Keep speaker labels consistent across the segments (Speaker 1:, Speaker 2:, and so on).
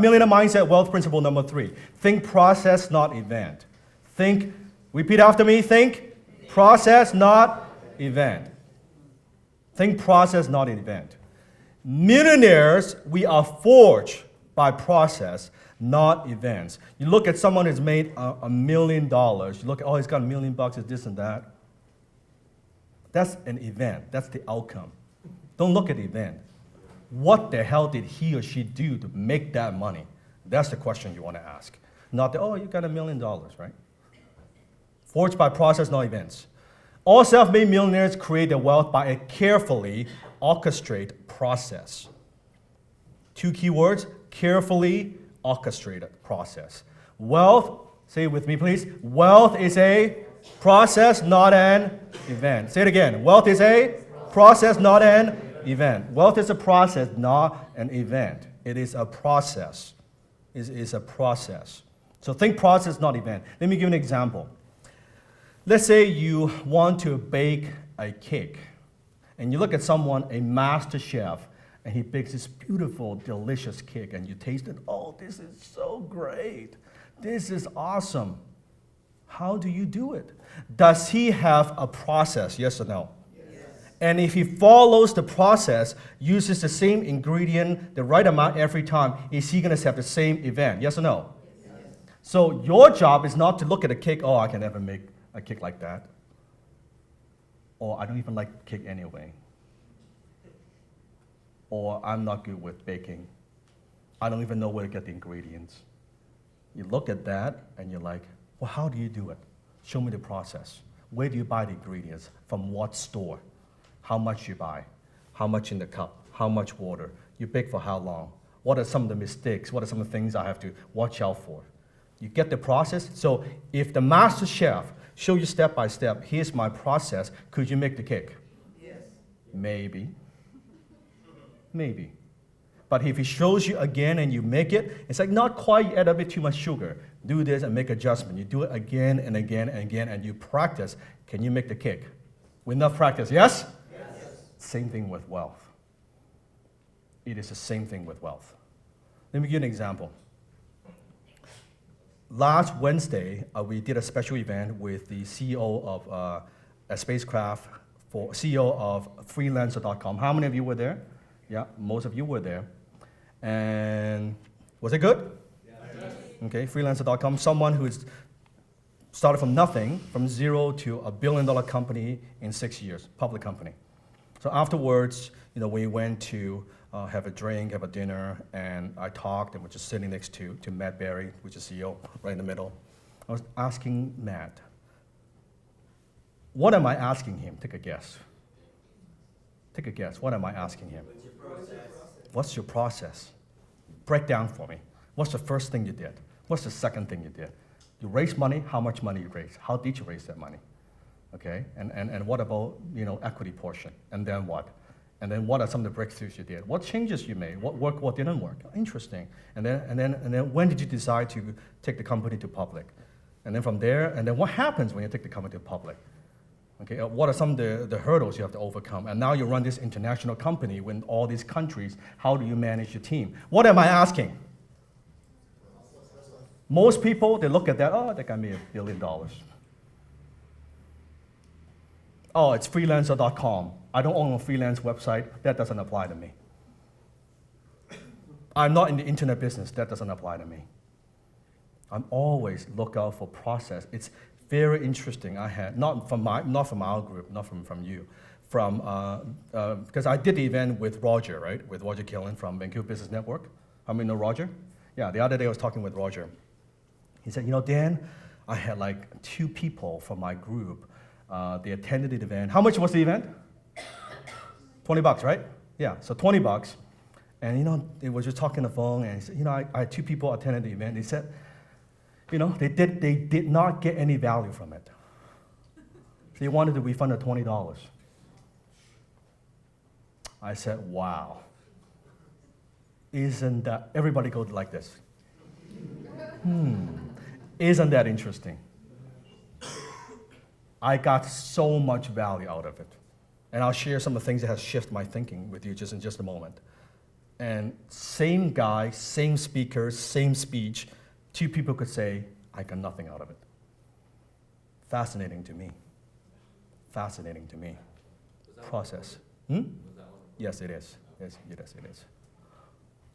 Speaker 1: Millionaire mindset, wealth principle number 3. Think process, not event. Think, repeat after me, think process, not event. Think process, not event. Millionaires, we are forged by process, not events. You look at someone who's made $1 million. You look at, oh, he's got $1 million, it's this and that. That's an event. That's the outcome. Don't look at the event. What the hell did he or she do to make that money? That's the question you want to ask. Not that, oh, you got $1 million, right? Forged by process, not events. All self-made millionaires create their wealth by a carefully orchestrated process. 2 key words, carefully orchestrated process. Wealth, say it with me please, wealth is a process, not an event. Say it again, wealth is a process, not an event. Wealth is a process, not an event. It is a process. It is a process. So think process, not event. Let me give you an example. Let's say you want to bake a cake, and you look at someone, a master chef, and he bakes this beautiful, delicious cake, and you taste it, oh, this is so great. This is awesome. How do you do it? Does he have a process, yes or no? Yes. And if he follows the process, uses the same ingredient, the right amount every time, is he going to have the same event, yes or no? Yes. So your job is not to look at a cake, oh, I can never make a cake like that. Or I don't even like cake anyway. Or I'm not good with baking. I don't even know where to get the ingredients. You look at that and you're like, well, how do you do it? Show me the process. Where do you buy the ingredients? From what store? How much you buy? How much in the cup? How much water? You bake for how long? What are some of the mistakes? What are some of the things I have to watch out for? You get the process. So if the master chef show you step by step, here's my process, could you make the cake? Yes. Maybe. Maybe. But if he shows you again and you make it, it's like not quite, you add a bit too much sugar. Do this and make adjustment. You do it again and again and again, and you practice. Can you make the cake? With enough practice, yes? Yes. Same thing with wealth. It is the same thing with wealth. Let me give you an example. Last Wednesday, we did a special event with the CEO of a spacecraft, CEO of freelancer.com. How many of you were there? Yeah, most of you were there. And was it good? Yes. Okay, freelancer.com, someone who's started from nothing, from zero to $1 billion company in 6 years, public company. So afterwards, we went to have a drink, have a dinner, and I talked, and we're just sitting next to Matt Berry, which is CEO, right in the middle. I was asking Matt, what am I asking him? Take a guess. Take a guess. What am I asking him? What's your process? Break down for me. What's the first thing you did? What's the second thing you did? You raised money. How much money you raised? How did you raise that money? Okay. And what about equity portion? And then what? And then what are some of the breakthroughs you did? What changes you made? What worked? What didn't work? Interesting. And then when did you decide to take the company to public? And then from there, and then what happens when you take the company to public? Okay, what are some of the hurdles you have to overcome? And now you run this international company in all these countries. How do you manage your team? What am I asking? Most people, they look at that, oh, that guy made $1 billion. Oh, it's freelancer.com. I don't own a freelance website. That doesn't apply to me. I'm not in the internet business. That doesn't apply to me. I'm always look out for process. It's very interesting. I had not from our group, not from you, because I did the event with Roger, right? With Roger Killen from Vancouver Business Network. How many know Roger? Yeah. The other day I was talking with Roger. He said, Dan, I had like 2 people from my group. They attended the event. How much was the event? $20, right? Yeah. So $20. And they were just talking on the phone, and he said, I had 2 people attended the event. They said, they did not get any value from it. They wanted to refund the $20. I said, wow. Isn't that, everybody goes like this. Isn't that interesting? I got so much value out of it. And I'll share some of the things that have shifted my thinking with you just in just a moment. And same guy, same speaker, same speech, two people could say, I got nothing out of it. Fascinating to me. Fascinating to me. Process. Yes, it is. Yes, it is.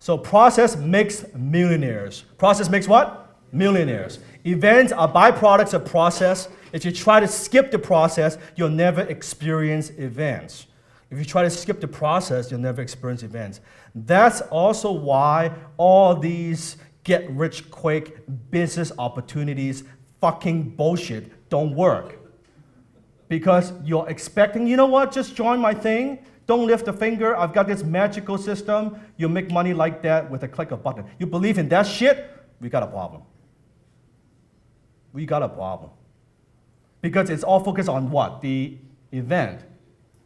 Speaker 1: So process makes millionaires. Process makes what? Millionaires. Events are byproducts of process. If you try to skip the process, you'll never experience events. If you try to skip the process, you'll never experience events. That's also why all these get-rich-quick business opportunities, fucking bullshit, don't work. Because you're expecting, you know what, just join my thing. Don't lift a finger. I've got this magical system. You'll make money like that with a click of a button. You believe in that shit? We got a problem. We got a problem. Because it's all focused on what? The event.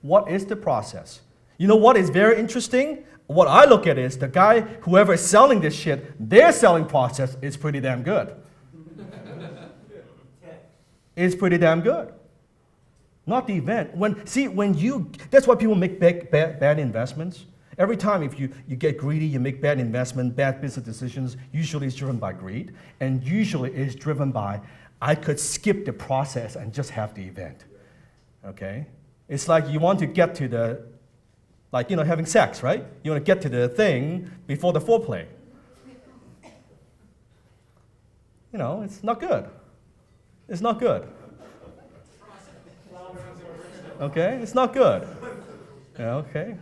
Speaker 1: What is the process? You know what is very interesting? What I look at is the guy, whoever is selling this shit, their selling process is pretty damn good. It's pretty damn good. Not the event. That's why people make bad investments. Every time if you get greedy, you make bad investment, bad business decisions, usually it's driven by greed, and usually it's driven by, I could skip the process and just have the event. Okay? It's like you want to get to the, having sex, right? You want to get to the thing before the foreplay. It's not good. It's not good. Okay? It's not good. Okay?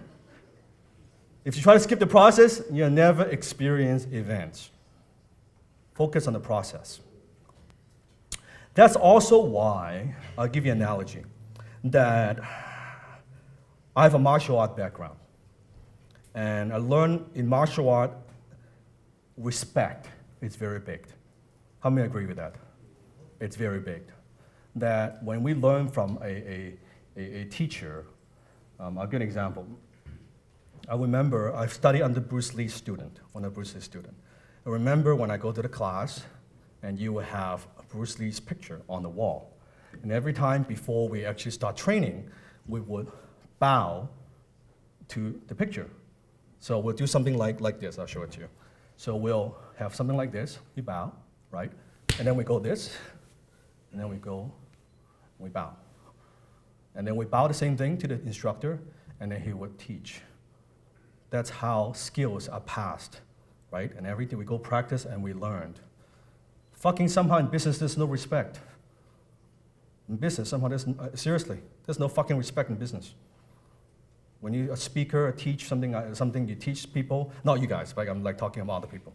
Speaker 1: If you try to skip the process, you'll never experience events. Focus on the process. That's also why, I'll give you an analogy, that I have a martial art background. And I learned in martial art, respect is very big. How many agree with that? It's very big. That when we learn from a teacher, I'll give an example. I remember I studied under Bruce Lee's student, one of Bruce Lee's students. I remember when I go to the class, and you will have Bruce Lee's picture on the wall. And every time before we actually start training, we would bow to the picture. So we'll do something like this. I'll show it to you. So we'll have something like this. We bow, right? And then we go this, and then we go, we bow. And then we bow the same thing to the instructor, and then he would teach. That's how skills are passed, right? And every day we go practice and we learned. Fucking somehow in business, there's no respect. In business, somehow seriously, there's no fucking respect in business. When you're a speaker, something you teach people, not you guys, but I'm talking about other people.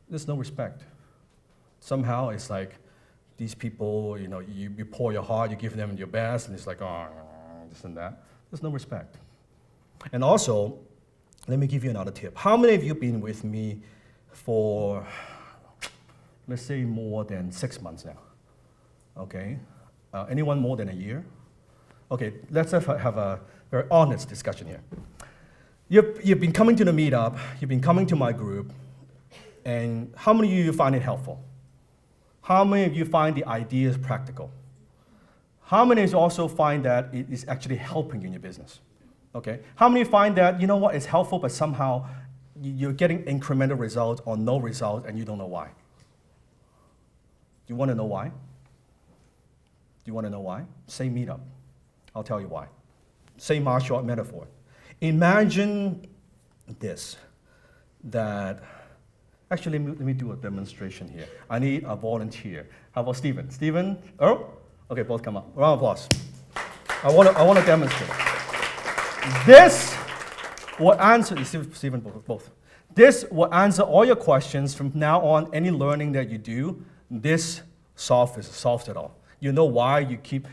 Speaker 1: There's no respect. Somehow it's like these people, you pour your heart, you give them your best, and it's like, oh, this and that. There's no respect. And also, let me give you another tip. How many of you have been with me for, let's say, more than 6 months now? Okay. Anyone more than a year? Okay, let's have a very honest discussion here. You've been coming to the meetup, you've been coming to my group, and how many of you find it helpful? How many of you find the ideas practical? How many of you also find that it is actually helping you in your business? Okay, how many find that, you know what, it's helpful, but somehow you're getting incremental results or no results and you don't know why? You want to know why? Do you want to know why? Same meetup. I'll tell you why. Same martial art metaphor. Imagine this, that, actually let me do a demonstration here. I need a volunteer. How about Stephen? Stephen, Earl? Okay, both come up. Round of applause. I want to demonstrate. This will answer, Stephen, both. This will answer all your questions from now on. Any learning that you do, this solves it all. You know why you keep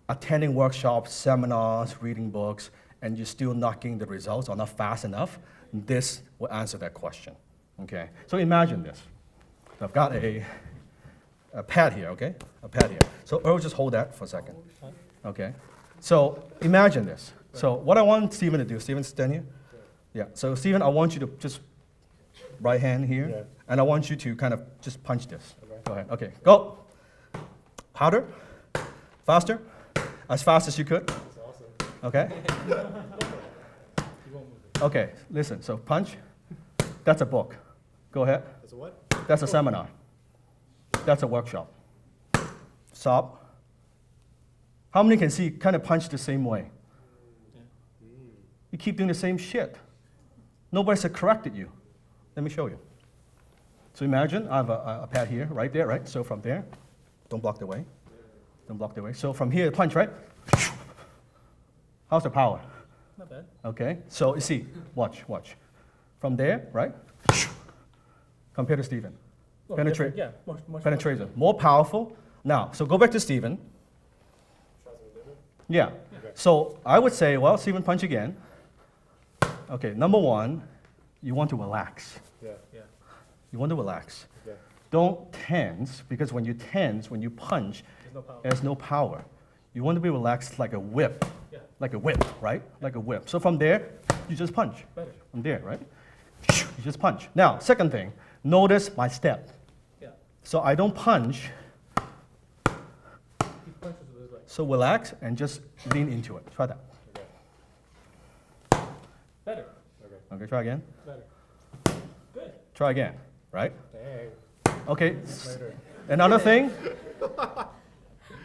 Speaker 1: attending workshops, seminars, reading books, and you're still not getting the results or not fast enough. This will answer that question. Okay. So imagine this. I've got a pad here. Okay, a pad here. So Earl, just hold that for a second. Okay. So imagine this. So what I want Stephen to do, Stephen, stand here. Yeah. So Stephen, I want you to just right hand here, and I want you to kind of just punch this. Okay. Go ahead. Okay. Go. Harder. Faster. As fast as you could. That's awesome. Okay. Okay. Listen. So punch. That's a book. Go ahead.
Speaker 2: That's a what?
Speaker 1: That's a seminar. That's a workshop. Stop. How many can see kind of punch the same way? You keep doing the same shit. Nobody's corrected you. Let me show you. So imagine I have a pad here, right there, right? So from there, don't block the way. Don't block the way. So from here, punch, right? How's the power?
Speaker 2: Not bad.
Speaker 1: Okay, so you see, watch. From there, right? Compared to Stephen.
Speaker 2: Well,
Speaker 1: Penetrate.
Speaker 2: Yeah, more
Speaker 1: Penetration. More powerful. Now, so go back to Stephen. Yeah.
Speaker 2: Okay.
Speaker 1: So I would say, well, Stephen, punch again. Okay, number one, you want to relax.
Speaker 2: Yeah.
Speaker 1: You want to relax.
Speaker 2: Yeah.
Speaker 1: Don't tense, because when you tense, when you punch,
Speaker 2: There's no power.
Speaker 1: there's no power. You want to be relaxed like a whip.
Speaker 2: Yeah.
Speaker 1: Like a whip, right? Like a whip. So from there, you just punch.
Speaker 2: Better.
Speaker 1: From there, right? You just punch. Now, second thing, notice my step.
Speaker 2: Yeah.
Speaker 1: So I don't punch,
Speaker 2: He punches with his leg.
Speaker 1: so relax and just lean into it. Try that.
Speaker 2: Okay. Better.
Speaker 1: Okay, try again.
Speaker 2: Better. Good.
Speaker 1: Try again, right?
Speaker 2: Dang.
Speaker 1: Okay,
Speaker 2: Later.
Speaker 1: another thing,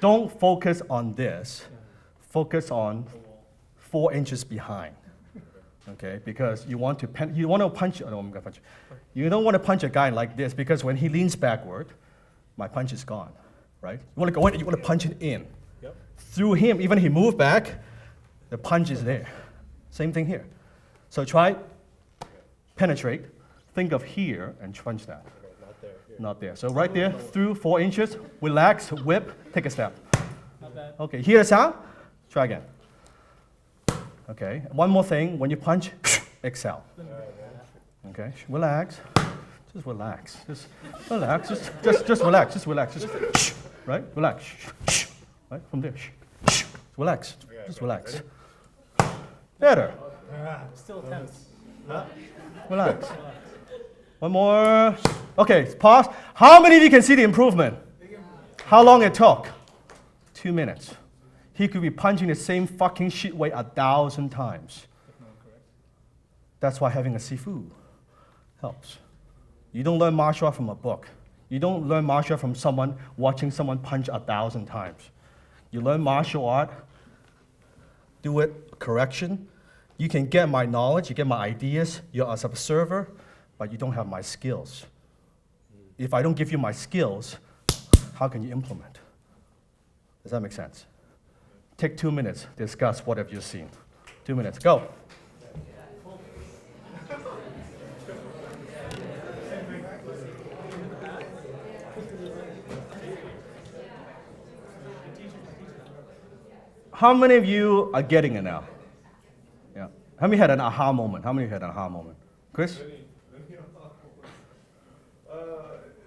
Speaker 1: don't focus on this. Focus on 4 inches behind. Okay, because you want to punch. Oh, I'm gonna punch. You don't want to punch a guy like this, because when he leans backward, my punch is gone, right? You want to go in. You want to punch it in.
Speaker 2: Yep.
Speaker 1: Through him, even if he moved back, the punch is there. Same thing here. So try penetrate. Think of here and punch that.
Speaker 2: Okay, not there. Here.
Speaker 1: Not there. So right there, through 4 inches. Relax. Whip. Take a step.
Speaker 2: Not bad.
Speaker 1: Okay. Hear the sound? Try again. Okay, one more thing, when you punch, exhale. Okay, relax, just relax, just relax, just relax, right, relax, right, from there, relax, just relax. Better,
Speaker 2: Still tense.
Speaker 1: relax. One more, okay, pause. How many of you can see the improvement? How long it took? 2 minutes. He could be punching the same fucking shit weight 1,000 times. That's why having a sifu helps. You don't learn martial art from a book. You don't learn martial art from someone watching someone punch 1,000 times. You learn martial art, do it, correction. You can get my knowledge, you get my ideas, you're as an observer, but you don't have my skills. If I don't give you my skills, how can you implement? Does that make sense? Take 2 minutes, discuss what have you seen. 2 minutes, go. How many of you are getting it now? Yeah. How many had an aha moment? How many had an aha moment? Chris?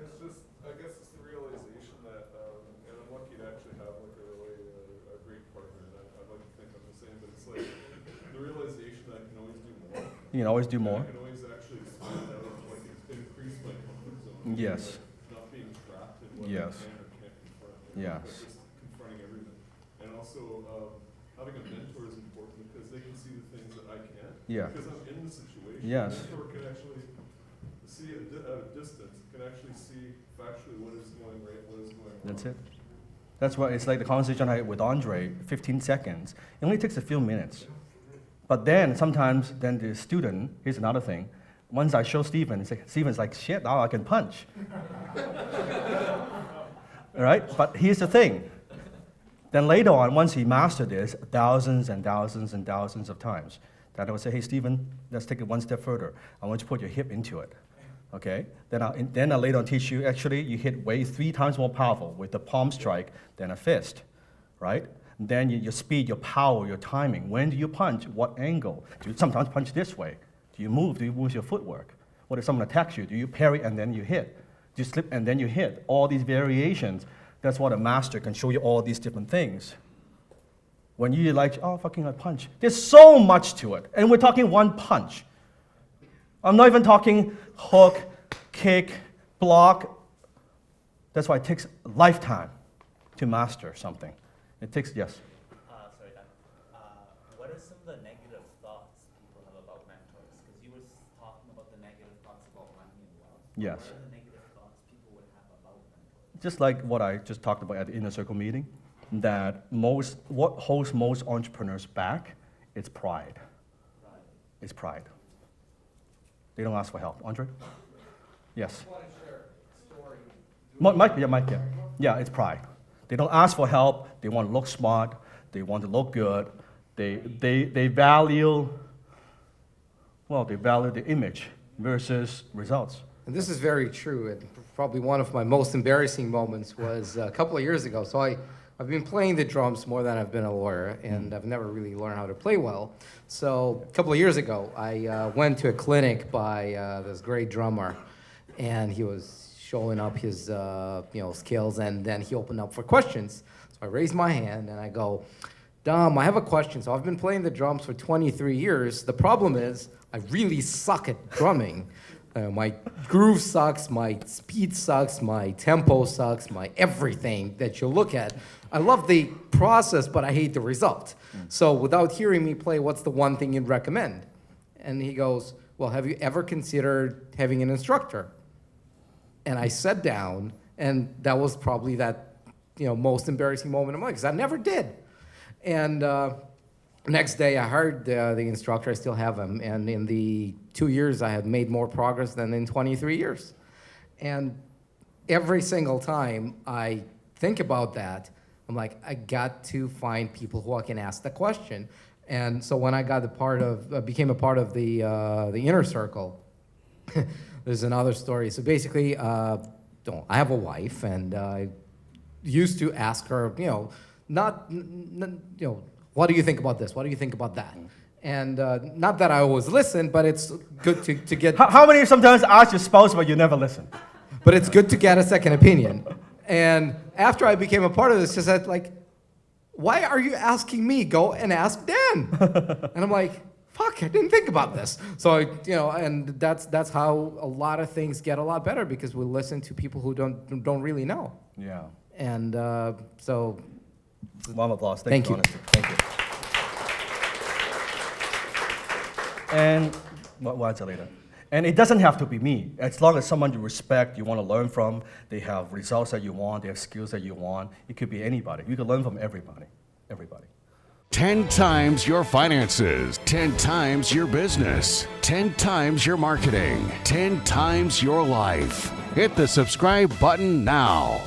Speaker 3: It's just, I guess it's the realization that, and I'm lucky to actually have like a really a great partner, and I'd like to think I'm the same, but it's like the realization that I can always do more.
Speaker 1: You can always do more.
Speaker 3: I can always actually expand out, like increase my comfort zone.
Speaker 1: Yes.
Speaker 3: Not being trapped in what
Speaker 1: Yes.
Speaker 3: I can or can't confront.
Speaker 1: Yes.
Speaker 3: But just confronting everything. And also, having a mentor is important because they can see the things that I can't.
Speaker 1: Yeah.
Speaker 3: Because I'm in the situation.
Speaker 1: Yes.
Speaker 3: A mentor can actually see at a distance, can actually see factually what is going right, what is going wrong.
Speaker 1: That's it. That's why it's like the conversation I had with Andre, 15 seconds. It only takes a few minutes. But then sometimes, then the student, here's another thing. Once I show Stephen, Stephen's like, shit, now I can punch. All right? But here's the thing. Then later on, once he mastered this, thousands and thousands and thousands of times, then I would say, hey, Stephen, let's take it one step further. I want you to put your hip into it. Okay? Then I'll later on teach you, actually, you hit way 3 times more powerful with the palm strike than a fist, right? Then your speed, your power, your timing. When do you punch? What angle? Do you sometimes punch this way? Do you move? Do you move your footwork? What if someone attacks you? Do you parry and then you hit? Do you slip and then you hit? All these variations. That's what a master can show you all these different things. When you're like, oh, fucking I punch. There's so much to it. And we're talking one punch. I'm not even talking hook, kick, block. That's why it takes a lifetime to master something. It takes, yes?
Speaker 4: Sorry, Dan. What are some of the negative thoughts people have about mentors? Because you were talking about the negative thoughts
Speaker 1: Yes.
Speaker 2: What are the negative thoughts people would have about mentors?
Speaker 1: Just like what I just talked about at the inner circle meeting, that what holds most entrepreneurs back, it's pride.
Speaker 2: Right.
Speaker 1: It's pride. They don't ask for help. Andre? Yes.
Speaker 4: I want to share a story.
Speaker 1: Mike, yeah. Yeah, it's pride. They don't ask for help. They want to look smart. They want to look good. They value the image versus results.
Speaker 4: And this is very true. And probably one of my most embarrassing moments was a couple of years ago. So I've been playing the drums more than I've been a lawyer, and I've never really learned how to play well. So a couple of years ago, I went to a clinic by this great drummer, and he was showing up his skills, and then he opened up for questions. So I raised my hand and I go, Dom, I have a question. So I've been playing the drums for 23 years. The problem is I really suck at drumming. My groove sucks, my speed sucks, my tempo sucks, my everything that you look at. I love the process, but I hate the result. So without hearing me play, what's the one thing you'd recommend? And he goes, well, have you ever considered having an instructor? And I sat down, and that was probably that most embarrassing moment of my life, because I never did. And next day, I hired the instructor. I still have him. And in the 2 years, I had made more progress than in 23 years. And every single time I think about that, I'm like, I got to find people who I can ask the question. And so when I became a part of the inner circle, there's another story. So basically, I have a wife, and I used to ask her, what do you think about this? What do you think about that? And not that I always listen, but it's good to get.
Speaker 1: How many sometimes ask your spouse, but you never listen?
Speaker 4: But it's good to get a second opinion. And after I became a part of this, she said, why are you asking me? Go and ask Dan. And I'm like, fuck, I didn't think about this. So, and that's how a lot of things get a lot better, because we listen to people who don't really know.
Speaker 1: Yeah.
Speaker 4: And so.
Speaker 1: Round of applause.
Speaker 4: Thank you.
Speaker 1: Honesty. Thank you. And we'll answer later. And it doesn't have to be me. As long as someone you respect, you want to learn from, they have results that you want, they have skills that you want. It could be anybody. You can learn from everybody. Everybody.
Speaker 5: 10 times your finances, 10 times your business, 10 times your marketing, 10 times your life. Hit the subscribe button now.